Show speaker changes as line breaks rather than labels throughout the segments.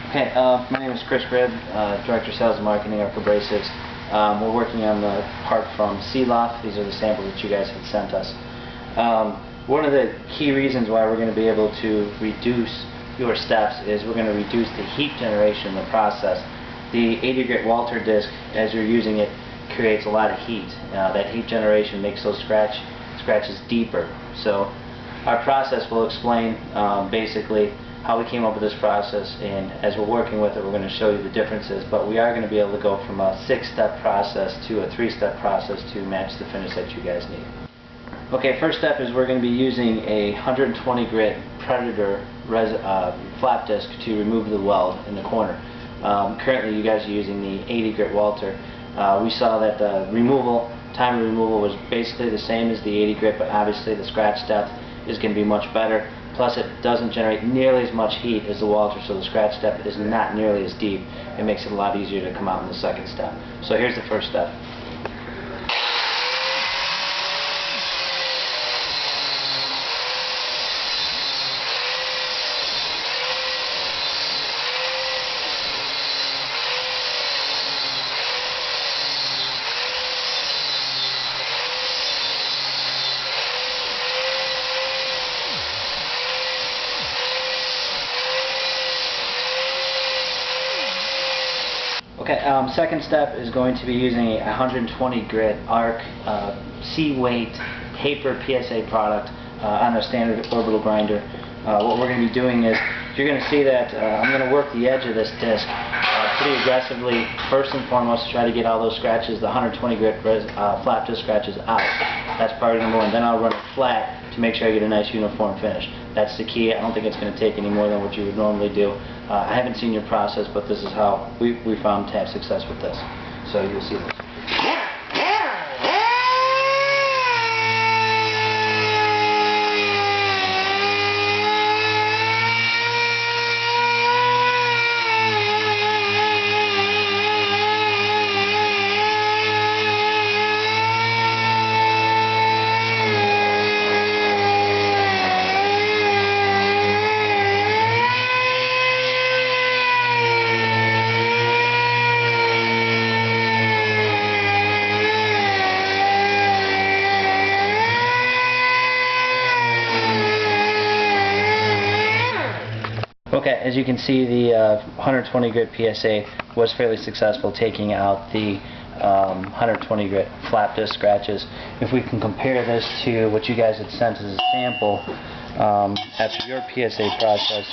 Okay, my name is Chris Bribb, Director of Sales and Marketing at Abrasives. We're working on the part from Sielaff. These are the samples that you guys had sent us. One of the key reasons why we're going to be able to reduce your steps is we're going to reduce the heat generation in the process. The 80 grit Walter disc, as you're using it, creates a lot of heat. That heat generation makes those scratches deeper. So our process will explain basically how we came up with this process, and as we're working with it, we're going to show you the differences, but we are going to be able to go from a 6-step process to a 3-step process to match the finish that you guys need. Okay, first step is we're going to be using a 120 grit Predator flap disc to remove the weld in the corner. Currently you guys are using the 80 grit Walter. We saw that the time of removal was basically the same as the 80 grit, but obviously the scratch depth is going to be much better. Plus it doesn't generate nearly as much heat as the Walter, so the scratch depth is not nearly as deep. It makes it a lot easier to come out in the second step. So here's the first step. Okay, second step is going to be using a 120 grit arc C-weight paper PSA product on a standard orbital grinder. What we're going to be doing is, you're going to see that I'm going to work the edge of this disc pretty aggressively, first and foremost, to try to get all those scratches, the 120 grit flap disc scratches out. That's priority number one. Then I'll run it flat to make sure I get a nice uniform finish. That's the key. I don't think it's going to take any more than what you would normally do. I haven't seen your process, but this is how we found to have success with this. So you'll see this. Okay, as you can see, the 120 grit PSA was fairly successful taking out the 120 grit flap disc scratches. If we can compare this to what you guys had sent as a sample after your PSA process,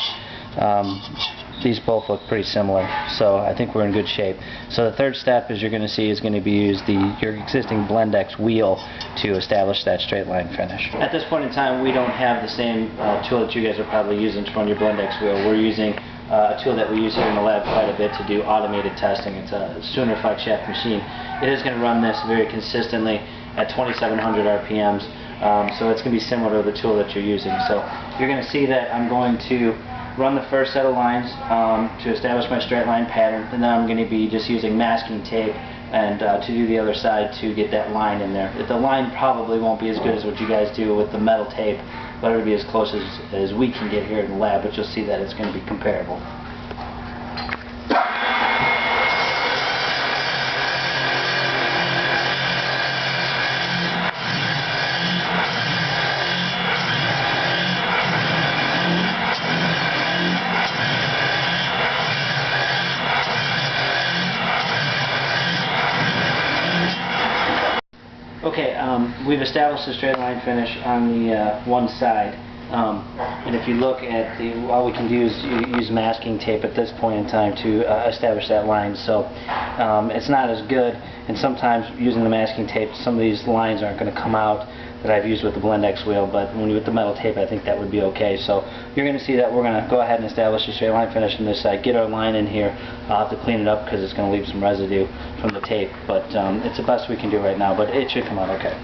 these both look pretty similar, so I think we're in good shape. So the third step, as you're going to see, is going to be use your existing Blendex wheel to establish that straight line finish. At this point in time, we don't have the same tool that you guys are probably using to run your Blendex wheel. We're using a tool that we use here in the lab quite a bit to do automated testing. It's a Sooner flex shaft machine. It is going to run this very consistently at 2,700 RPMs, so it's going to be similar to the tool that you're using. So you're going to see that I'm going to run the first set of lines to establish my straight line pattern, and then I'm going to be just using masking tape and to do the other side to get that line in there. The line probably won't be as good as what you guys do with the metal tape, but it'll be as close as we can get here in the lab, but you'll see that it's going to be comparable. Okay, we've established a straight line finish on the one side, and if you look at all we can do is use masking tape at this point in time to establish that line. So it's not as good, and sometimes using the masking tape, some of these lines aren't going to come out that I've used with the Blendex wheel, but when you with the metal tape, I think that would be okay. So you're going to see that we're going to go ahead and establish a straight line finish on this side, get our line in here. I'll have to clean it up because it's going to leave some residue from the tape, but it's the best we can do right now, but it should come out okay.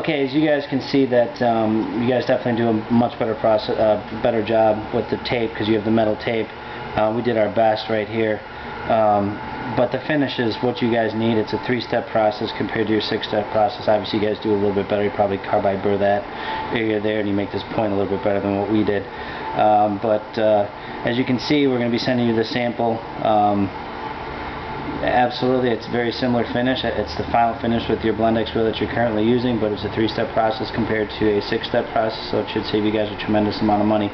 Okay, as you guys can see that you guys definitely do a much better better job with the tape because you have the metal tape. We did our best right here. But the finish is what you guys need. It's a 3-step process compared to your 6-step process. Obviously you guys do a little bit better. You probably carbide burr that area there and you make this point a little bit better than what we did. As you can see, we're going to be sending you the sample. Absolutely, it's a very similar finish. It's the final finish with your Blendex wheel that you're currently using, but it's a 3-step process compared to a 6-step process, so it should save you guys a tremendous amount of money.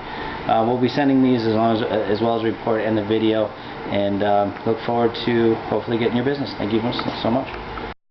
We'll be sending these as well as a report and the video, and look forward to hopefully getting your business. Thank you so much.